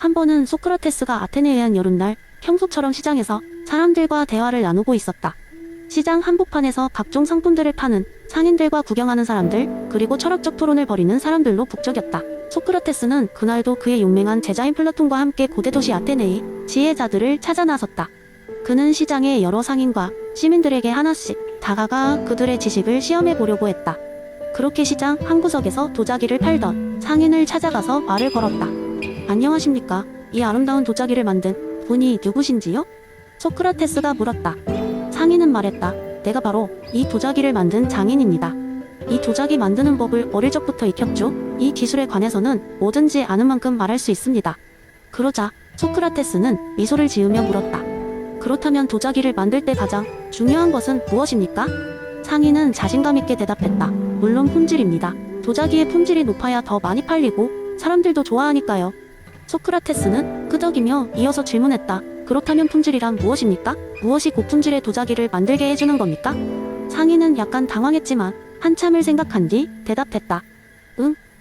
한 번은 소크라테스가 아테네에 한 여름날 평소처럼 시장에서 사람들과 대화를 나누고 있었다. 시장 한복판에서 각종 상품들을 파는 상인들과 구경하는 사람들, 그리고 철학적 토론을 벌이는 사람들로 북적였다. 소크라테스는 그날도 그의 용맹한 제자인 플라톤과 함께 고대 도시 아테네의 지혜자들을 찾아 나섰다. 그는 시장의 여러 상인과 시민들에게 하나씩 다가가 그들의 지식을 시험해 보려고 했다. 그렇게 시장 한 구석에서 도자기를 팔던 상인을 찾아가서 말을 걸었다. 안녕하십니까? 이 아름다운 도자기를 만든 분이 누구신지요? 소크라테스가 물었다. 상인은 말했다. 내가 바로 이 도자기를 만든 장인입니다. 이 도자기 만드는 법을 어릴 적부터 익혔죠. 이 기술에 관해서는 뭐든지 아는 만큼 말할 수 있습니다. 그러자 소크라테스는 미소를 지으며 물었다. 그렇다면 도자기를 만들 때 가장 중요한 것은 무엇입니까? 상인은 자신감 있게 대답했다. 물론 품질입니다. 도자기의 품질이 높아야 더 많이 팔리고 사람들도 좋아하니까요. 소크라테스는 끄덕이며 이어서 질문했다. 그렇다면 품질이란 무엇입니까? 무엇이 고품질의 도자기를 만들게 해주는 겁니까? 상인은 약간 당황했지만 한참을 생각한 뒤 대답했다.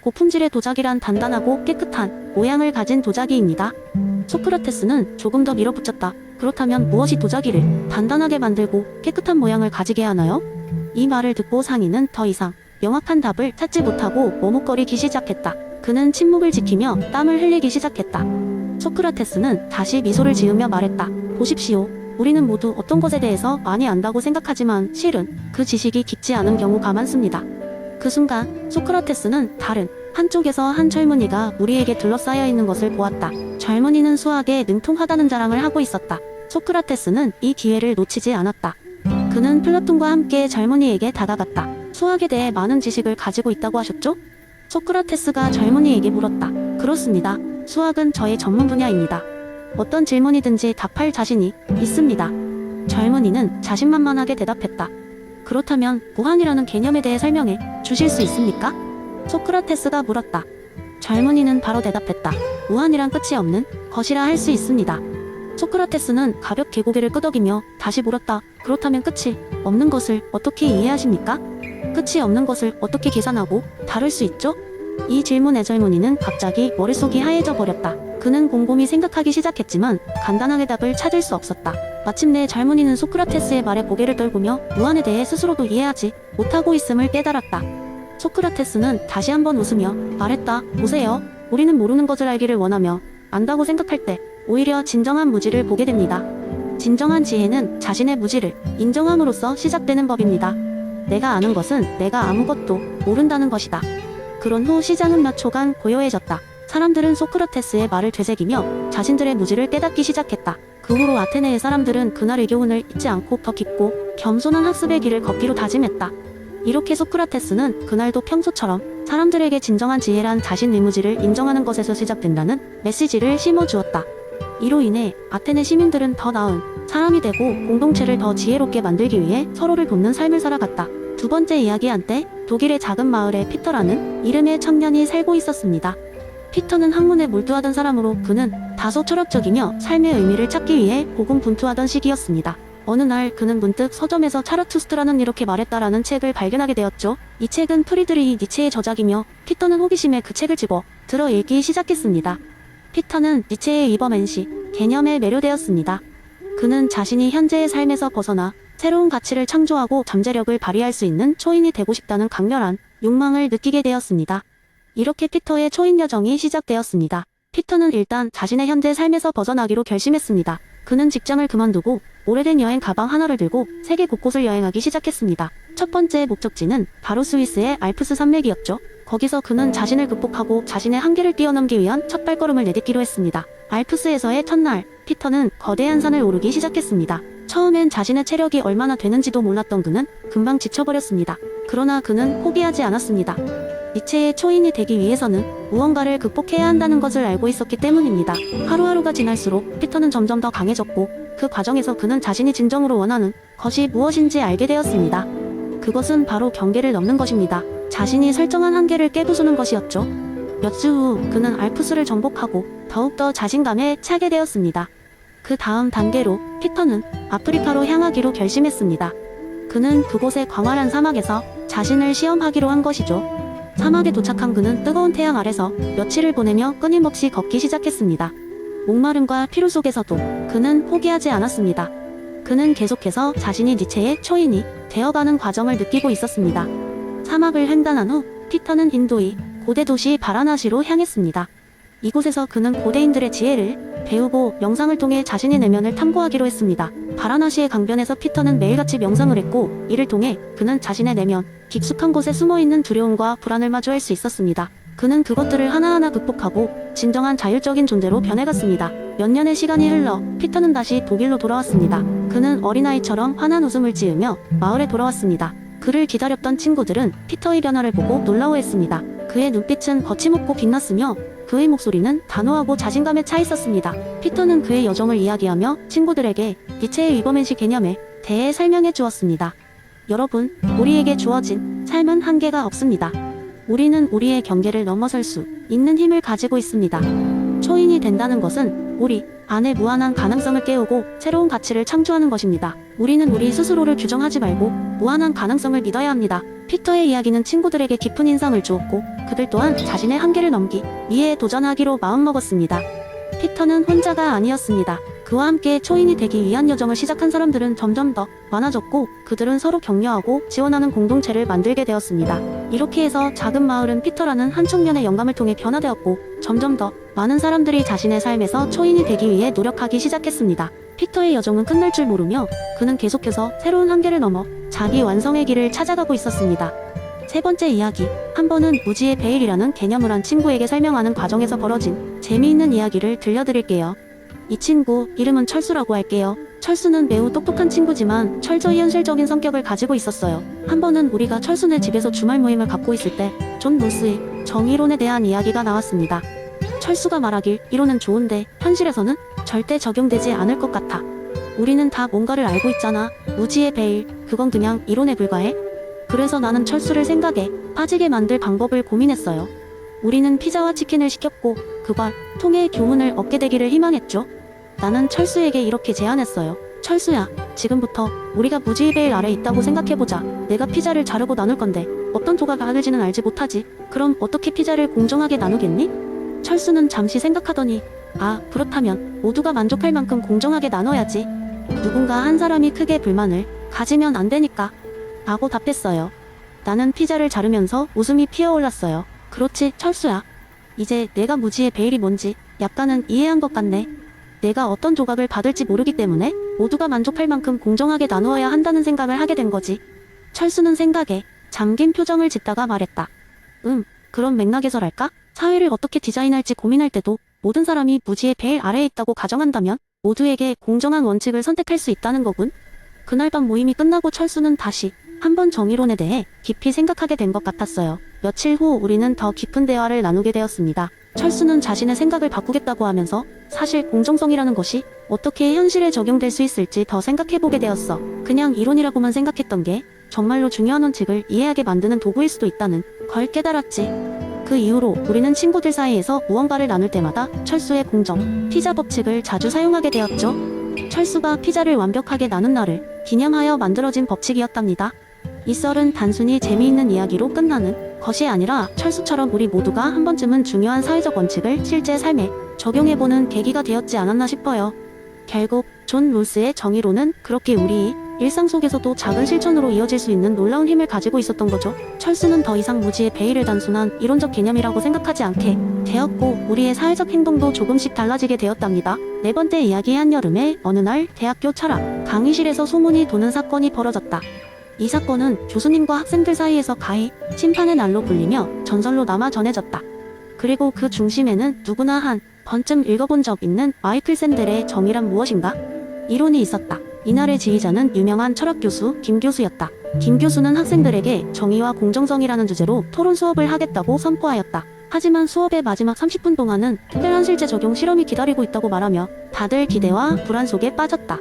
고품질의 도자기란 단단하고 깨끗한 모양을 가진 도자기입니다. 소크라테스는 조금 더 밀어붙였다. 그렇다면 무엇이 도자기를 단단하게 만들고 깨끗한 모양을 가지게 하나요? 이 말을 듣고 상인은 더 이상 명확한 답을 찾지 못하고 머뭇거리기 시작했다. 그는 침묵을 지키며 땀을 흘리기 시작했다. 소크라테스는 다시 미소를 지으며 말했다. 보십시오. 우리는 모두 어떤 것에 대해서 많이 안다고 생각하지만 실은 그 지식이 깊지 않은 경우가 많습니다. 그 순간 소크라테스는 다른 한쪽에서 한 젊은이가 무리에게 둘러싸여 있는 것을 보았다. 젊은이는 수학에 능통하다는 자랑을 하고 있었다. 소크라테스는 이 기회를 놓치지 않았다. 그는 플라톤과 함께 젊은이에게 다가갔다. 수학에 대해 많은 지식을 가지고 있다고 하셨죠? 소크라테스가 젊은이에게 물었다. 그렇습니다. 수학은 저의 전문 분야입니다. 어떤 질문이든지 답할 자신이 있습니다. 젊은이는 자신만만하게 대답했다. 그렇다면 무한이라는 개념에 대해 설명해 주실 수 있습니까? 소크라테스가 물었다. 젊은이는 바로 대답했다. 무한이란 끝이 없는 것이라 할 수 있습니다. 소크라테스는 가볍게 고개를 끄덕이며 다시 물었다. 그렇다면 끝이 없는 것을 어떻게 이해하십니까? 끝이 없는 것을 어떻게 계산하고 다룰 수 있죠? 이 질문에 젊은이는 갑자기 머릿속이 하얘져 버렸다. 그는 곰곰이 생각하기 시작했지만 간단하게 답을 찾을 수 없었다. 마침내 젊은이는 소크라테스의 말에 고개를 떨구며 무한에 대해 스스로도 이해하지 못하고 있음을 깨달았다. 소크라테스는 다시 한번 웃으며 말했다. 보세요. 우리는 모르는 것을 알기를 원하며 안다고 생각할 때 오히려 진정한 무지를 보게 됩니다. 진정한 지혜는 자신의 무지를 인정함으로써 시작되는 법입니다. 내가 아는 것은 내가 아무것도 모른다는 것이다. 그런 후 시장은 몇 초간 고요해졌다. 사람들은 소크라테스의 말을 되새기며 자신들의 무지를 깨닫기 시작했다. 그 후로 아테네의 사람들은 그날의 교훈을 잊지 않고 더 깊고 겸손한 학습의 길을 걷기로 다짐했다. 이렇게 소크라테스는 그날도 평소처럼 사람들에게 진정한 지혜란 자신의 무지를 인정하는 것에서 시작된다는 메시지를 심어주었다. 이로 인해 아테네 시민들은 더 나은 사람이 되고 공동체를 더 지혜롭게 만들기 위해 서로를 돕는 삶을 살아갔다. 두 번째 이야기 한때 독일의 작은 마을에 피터라는 이름의 청년이 살고 있었습니다. 피터는 학문에 몰두하던 사람으로 그는 다소 철학적이며 삶의 의미를 찾기 위해 고군분투하던 시기였습니다. 어느 날 그는 문득 서점에서 차르투스트라는 이렇게 말했다라는 책을 발견하게 되었죠. 이 책은 프리드리히 니체의 저작이며 피터는 호기심에 그 책을 집어 들어 읽기 시작했습니다. 피터는 니체의 이버맨시 개념에 매료되었습니다. 그는 자신이 현재의 삶에서 벗어나 새로운 가치를 창조하고 잠재력을 발휘할 수 있는 초인이 되고 싶다는 강렬한 욕망을 느끼게 되었습니다. 이렇게 피터의 초인 여정이 시작되었습니다. 피터는 일단 자신의 현재 삶에서 벗어나기로 결심했습니다. 그는 직장을 그만두고 오래된 여행 가방 하나를 들고 세계 곳곳을 여행하기 시작했습니다. 첫 번째 목적지는 바로 스위스의 알프스 산맥이었죠. 거기서 그는 자신을 극복하고 자신의 한계를 뛰어넘기 위한 첫 발걸음을 내딛기로 했습니다. 알프스에서의 첫날, 피터는 거대한 산을 오르기 시작했습니다. 처음엔 자신의 체력이 얼마나 되는지도 몰랐던 그는 금방 지쳐버렸습니다. 그러나 그는 포기하지 않았습니다. 니체의 초인이 되기 위해서는 무언가를 극복해야 한다는 것을 알고 있었기 때문입니다. 하루하루가 지날수록 피터는 점점 더 강해졌고 그 과정에서 그는 자신이 진정으로 원하는 것이 무엇인지 알게 되었습니다. 그것은 바로 경계를 넘는 것입니다. 자신이 설정한 한계를 깨부수는 것이었죠. 몇 주 후 그는 알프스를 정복하고 더욱더 자신감에 차게 되었습니다. 그 다음 단계로 피터는 아프리카로 향하기로 결심했습니다. 그는 그곳의 광활한 사막에서 자신을 시험하기로 한 것이죠. 사막에 도착한 그는 뜨거운 태양 아래서 며칠을 보내며 끊임없이 걷기 시작했습니다. 목마름과 피로 속에서도 그는 포기하지 않았습니다. 그는 계속해서 자신이 니체의 초인이 되어가는 과정을 느끼고 있었습니다. 사막을 횡단한 후 피터는 인도의 고대 도시 바라나시로 향했습니다. 이곳에서 그는 고대인들의 지혜를 배우고 명상을 통해 자신의 내면을 탐구하기로 했습니다. 바라나시의 강변에서 피터는 매일같이 명상을 했고, 이를 통해 그는 자신의 내면 깊숙한 곳에 숨어있는 두려움과 불안을 마주할 수 있었습니다. 그는 그것들을 하나하나 극복하고 진정한 자율적인 존재로 변해갔습니다. 몇 년의 시간이 흘러 피터는 다시 독일로 돌아왔습니다. 그는 어린아이처럼 환한 웃음을 지으며 마을에 돌아왔습니다. 그를 기다렸던 친구들은 피터의 변화를 보고 놀라워했습니다. 그의 눈빛은 거침없고 빛났으며 그의 목소리는 단호하고 자신감에 차 있었습니다. 피터는 그의 여정을 이야기하며 친구들에게 니체의 위버맨식 개념에 대해 설명해 주었습니다. 여러분, 우리에게 주어진 삶은 한계가 없습니다. 우리는 우리의 경계를 넘어설 수 있는 힘을 가지고 있습니다. 초인이 된다는 것은 우리 안에 무한한 가능성을 깨우고 새로운 가치를 창조하는 것입니다. 우리는 우리 스스로를 규정하지 말고 무한한 가능성을 믿어야 합니다. 피터의 이야기는 친구들에게 깊은 인상을 주었고, 그들 또한 자신의 한계를 넘기 위해 도전하기로 마음먹었습니다. 피터는 혼자가 아니었습니다. 그와 함께 초인이 되기 위한 여정을 시작한 사람들은 점점 더 많아졌고, 그들은 서로 격려하고 지원하는 공동체를 만들게 되었습니다. 이렇게 해서 작은 마을은 피터라는 한 청년의 영감을 통해 변화되었고, 점점 더 많은 사람들이 자신의 삶에서 초인이 되기 위해 노력하기 시작했습니다. 피터의 여정은 끝날 줄 모르며 그는 계속해서 새로운 한계를 넘어 자기 완성의 길을 찾아가고 있었습니다. 세 번째 이야기, 한 번은 무지의 베일이라는 개념을 한 친구에게 설명하는 과정에서 벌어진 재미있는 이야기를 들려드릴게요. 이 친구 이름은 철수라고 할게요. 철수는 매우 똑똑한 친구지만 철저히 현실적인 성격을 가지고 있었어요. 한 번은 우리가 철수네 집에서 주말 모임을 갖고 있을 때 존 롤스의 정의론에 대한 이야기가 나왔습니다. 철수가 말하길 이론은 좋은데 현실에서는 절대 적용되지 않을 것 같아. 우리는 다 뭔가를 알고 있잖아. 무지의 베일, 그건 그냥 이론에 불과해. 그래서 나는 철수를 생각에 빠지게 만들 방법을 고민했어요. 우리는 피자와 치킨을 시켰고 그걸 통해 교훈을 얻게 되기를 희망했죠. 나는 철수에게 이렇게 제안했어요. 철수야, 지금부터 우리가 무지의 베일 아래 있다고 생각해보자. 내가 피자를 자르고 나눌 건데 어떤 조각을 하는지는 알지 못하지. 그럼 어떻게 피자를 공정하게 나누겠니? 철수는 잠시 생각하더니, 아, 그렇다면 모두가 만족할 만큼 공정하게 나눠야지. 누군가 한 사람이 크게 불만을 가지면 안 되니까 라고 답했어요. 나는 피자를 자르면서 웃음이 피어올랐어요. 그렇지, 철수야. 이제 내가 무지의 베일이 뭔지 약간은 이해한 것 같네. 내가 어떤 조각을 받을지 모르기 때문에 모두가 만족할 만큼 공정하게 나누어야 한다는 생각을 하게 된 거지. 철수는 생각에 잠긴 표정을 짓다가 말했다. 그런 맥락에서랄까? 사회를 어떻게 디자인할지 고민할 때도 모든 사람이 무지의 베일 아래에 있다고 가정한다면 모두에게 공정한 원칙을 선택할 수 있다는 거군. 그날 밤 모임이 끝나고 철수는 다시 한번 정의론에 대해 깊이 생각하게 된 것 같았어요. 며칠 후 우리는 더 깊은 대화를 나누게 되었습니다. 철수는 자신의 생각을 바꾸겠다고 하면서 사실 공정성이라는 것이 어떻게 현실에 적용될 수 있을지 더 생각해보게 되었어. 그냥 이론이라고만 생각했던 게 정말로 중요한 원칙을 이해하게 만드는 도구일 수도 있다는 걸 깨달았지. 그 이후로 우리는 친구들 사이에서 무언가를 나눌 때마다 철수의 공정, 피자 법칙을 자주 사용하게 되었죠. 철수가 피자를 완벽하게 나눈 날을 기념하여 만들어진 법칙이었답니다. 이 썰은 단순히 재미있는 이야기로 끝나는 것이 아니라 철수처럼 우리 모두가 한 번쯤은 중요한 사회적 원칙을 실제 삶에 적용해보는 계기가 되었지 않았나 싶어요. 결국 존 롤스의 정의론은 그렇게 우리 일상 속에서도 작은 실천으로 이어질 수 있는 놀라운 힘을 가지고 있었던 거죠. 철수는 더 이상 무지의 베일을 단순한 이론적 개념이라고 생각하지 않게 되었고 우리의 사회적 행동도 조금씩 달라지게 되었답니다. 네 번째 이야기, 한여름에 어느 날 대학교 철학 강의실에서 소문이 도는 사건이 벌어졌다. 이 사건은 교수님과 학생들 사이에서 가히 심판의 날로 불리며 전설로 남아 전해졌다. 그리고 그 중심에는 누구나 한 번쯤 읽어본 적 있는 마이클 샌델의 정의란 무엇인가? 이론이 있었다. 이날의 지휘자는 유명한 철학 교수 김 교수였다. 김 교수는 학생들에게 정의와 공정성이라는 주제로 토론 수업을 하겠다고 선포하였다. 하지만 수업의 마지막 30분 동안은 특별한 실제 적용 실험이 기다리고 있다고 말하며 다들 기대와 불안 속에 빠졌다.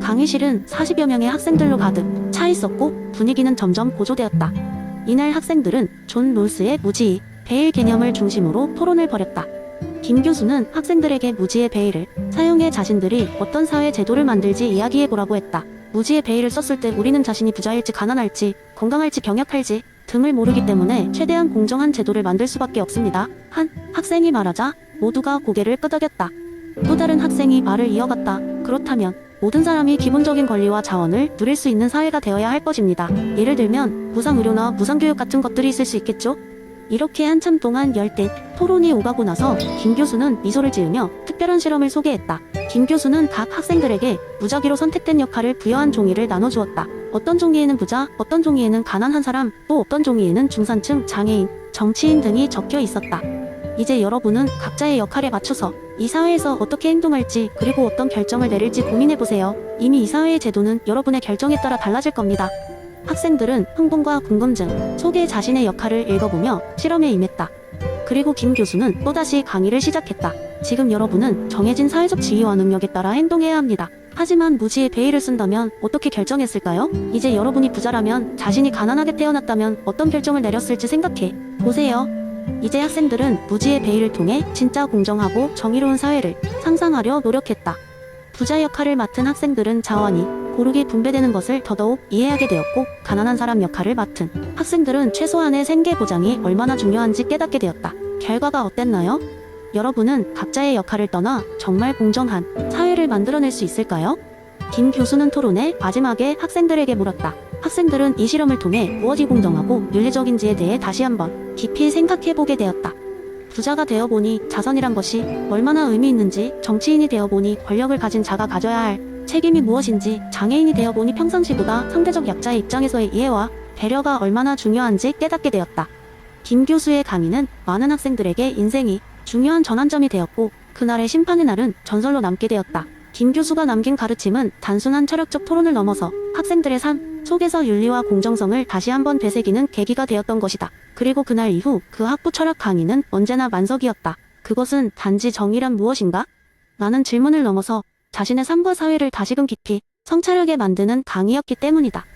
강의실은 40여 명의 학생들로 가득 차 있었고 분위기는 점점 고조되었다. 이날 학생들은 존 롤스의 무지의 베일 개념을 중심으로 토론을 벌였다. 김 교수는 학생들에게 무지의 베일을 사용해 자신들이 어떤 사회 제도를 만들지 이야기해보라고 했다. 무지의 베일을 썼을 때 우리는 자신이 부자일지 가난할지 건강할지 병약할지 등을 모르기 때문에 최대한 공정한 제도를 만들 수밖에 없습니다. 한 학생이 말하자 모두가 고개를 끄덕였다. 또 다른 학생이 말을 이어갔다. 그렇다면 모든 사람이 기본적인 권리와 자원을 누릴 수 있는 사회가 되어야 할 것입니다. 예를 들면 무상의료나 무상교육 같은 것들이 있을 수 있겠죠? 이렇게 한참 동안 열띤 토론이 오가고 나서 김 교수는 미소를 지으며 특별한 실험을 소개했다. 김 교수는 각 학생들에게 무작위로 선택된 역할을 부여한 종이를 나눠주었다. 어떤 종이에는 부자, 어떤 종이에는 가난한 사람, 또 어떤 종이에는 중산층, 장애인, 정치인 등이 적혀 있었다. 이제 여러분은 각자의 역할에 맞춰서 이 사회에서 어떻게 행동할지 그리고 어떤 결정을 내릴지 고민해보세요. 이미 이 사회의 제도는 여러분의 결정에 따라 달라질 겁니다. 학생들은 흥분과 궁금증 속에 자신의 역할을 읽어보며 실험에 임했다. 그리고 김 교수는 또다시 강의를 시작했다. 지금 여러분은 정해진 사회적 지위와 능력에 따라 행동해야 합니다. 하지만 무지의 베일을 쓴다면 어떻게 결정했을까요? 이제 여러분이 부자라면, 자신이 가난하게 태어났다면 어떤 결정을 내렸을지 생각해 보세요. 이제 학생들은 무지의 베일을 통해 진짜 공정하고 정의로운 사회를 상상하려 노력했다. 부자 역할을 맡은 학생들은 자원이 고르게 분배되는 것을 더더욱 이해하게 되었고, 가난한 사람 역할을 맡은 학생들은 최소한의 생계 보장이 얼마나 중요한지 깨닫게 되었다. 결과가 어땠나요? 여러분은 각자의 역할을 떠나 정말 공정한 사회를 만들어낼 수 있을까요? 김 교수는 토론의 마지막에 학생들에게 물었다. 학생들은 이 실험을 통해 무엇이 공정하고 윤리적인지에 대해 다시 한번 깊이 생각해보게 되었다. 부자가 되어보니 자선이란 것이 얼마나 의미 있는지, 정치인이 되어보니 권력을 가진 자가 가져야 할 책임이 무엇인지, 장애인이 되어보니 평상시보다 상대적 약자의 입장에서의 이해와 배려가 얼마나 중요한지 깨닫게 되었다. 김 교수의 강의는 많은 학생들에게 인생이 중요한 전환점이 되었고, 그날의 심판의 날은 전설로 남게 되었다. 김 교수가 남긴 가르침은 단순한 철학적 토론을 넘어서 학생들의 삶 속에서 윤리와 공정성을 다시 한번 되새기는 계기가 되었던 것이다. 그리고 그날 이후 그 학부 철학 강의는 언제나 만석이었다. 그것은 단지 정의란 무엇인가? 라는 질문을 넘어서 자신의 삶과 사회를 다시금 깊이 성찰하게 만드는 강의였기 때문이다.